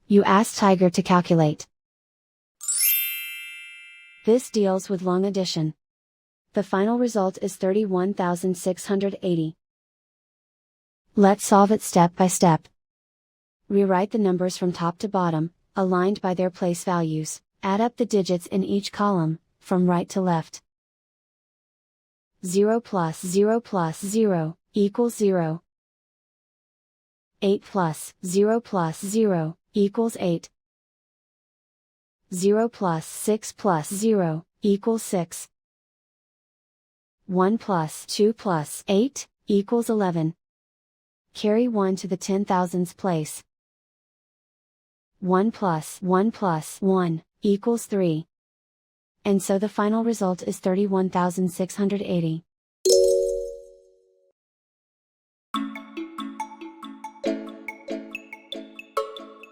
You ask Tiger to calculate. This deals with long addition. The final result is 31,680. Let's solve it step by step. Rewrite the numbers from top to bottom, aligned by their place values. Add up the digits in each column, from right to left. 0 plus 0 plus 0 equals 0. 8 plus 0 plus 0 equals 8. 0 plus 6 plus 0 equals 6. 1 plus 2 plus 8 equals 11. Carry 1 to the 10,000th place. 1 plus 1 plus 1 equals 3. And so the final result is 31,680.